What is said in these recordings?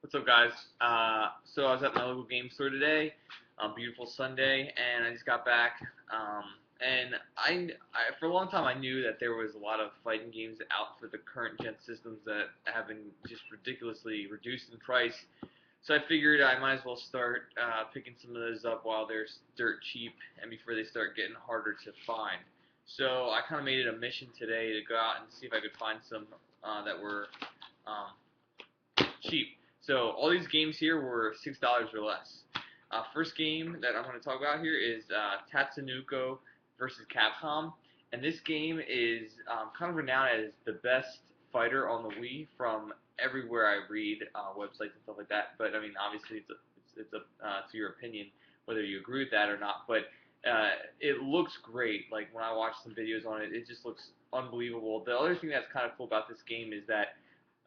What's up, guys? So I was at my local game store today, beautiful Sunday, and I just got back. And for a long time, I knew that there was a lot of fighting games out for the current gen systems that have been just ridiculously reduced in price. So I figured I might as well start picking some of those up while they're dirt cheap and before they start getting harder to find. So I kind of made it a mission today to go out and see if I could find some that were um, cheap. So all these games here were $6 or less. First game that I'm going to talk about here is Tatsunoko versus Capcom, and this game is kind of renowned as the best fighter on the Wii from everywhere I read websites and stuff like that. But I mean, obviously, it's a to your opinion whether you agree with that or not. But it looks great. Like when I watch some videos on it, it just looks unbelievable. The other thing that's kind of cool about this game is that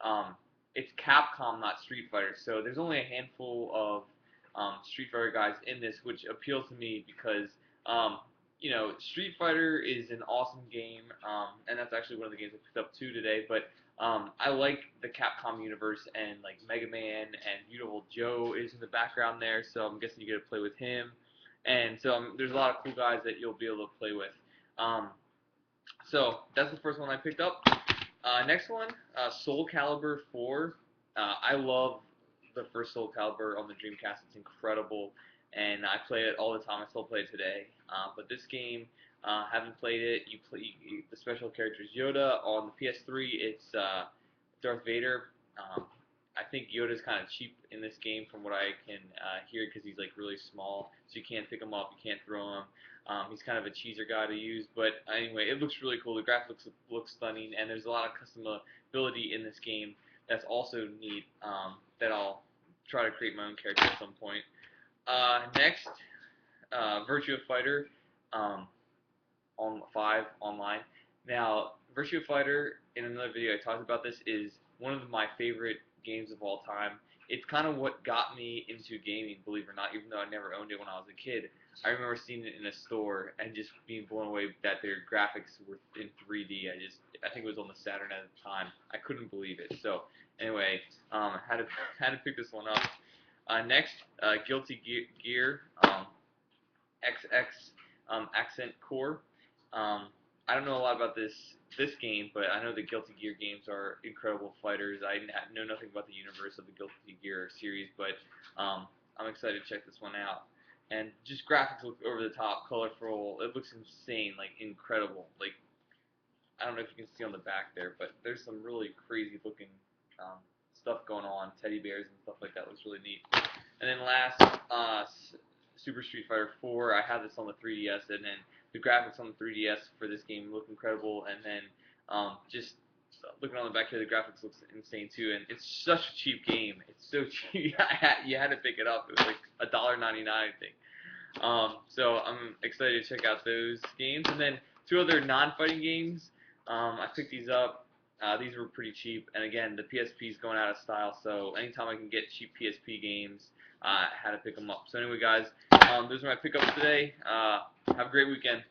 um, it's Capcom, not Street Fighter. So there's only a handful of Street Fighter guys in this, which appeals to me because Street Fighter is an awesome game, and that's actually one of the games I picked up too today. But I like the Capcom universe, and like Mega Man and Beautiful Joe is in the background there, so I'm guessing you get to play with him. And so there's a lot of cool guys that you'll be able to play with. So that's the first one I picked up. Next one, Soul Calibur 4. I love the first Soul Calibur on the Dreamcast. It's incredible, and I play it all the time. I still play it today. But this game, haven't played it. The special character is Yoda. On the PS3, it's Darth Vader. I think Yoda's kind of cheap in this game from what I can hear because he's like really small, so you can't pick him up, you can't throw him. He's kind of a cheeser guy to use, but anyway, it looks really cool. The graphics look stunning, and there's a lot of customability in this game that's also neat. That I'll try to create my own character at some point. Next, Virtua Fighter on 5 online. Now, Virtua Fighter, in another video I talked about this, is one of my favorite games of all time. It's kind of what got me into gaming, believe it or not, even though I never owned it when I was a kid. I remember seeing it in a store and just being blown away that their graphics were in 3D. I think it was on the Saturn at the time. I couldn't believe it. So anyway, had to pick this one up. Next, Guilty Gear XX Accent Core. I don't know a lot about this game, but I know the Guilty Gear games are incredible fighters. I know nothing about the universe of the Guilty Gear series, but I'm excited to check this one out. And just graphics look over the top, colorful. It looks insane, like incredible. Like I don't know if you can see on the back there, but there's some really crazy looking stuff going on, teddy bears and stuff like that. Looks really neat. And then last, Super Street Fighter 4. I have this on the 3DS, and then the graphics on the 3DS for this game look incredible. And then just looking on the back here, the graphics looks insane too. And it's such a cheap game. It's so cheap. You had to pick it up. It was like $1.99, I think. So I'm excited to check out those games. And then two other non-fighting games. I picked these up. These were pretty cheap, and again, the PSP is going out of style, so anytime I can get cheap PSP games, I had to pick them up. So anyway, guys, those are my pickups today. Have a great weekend.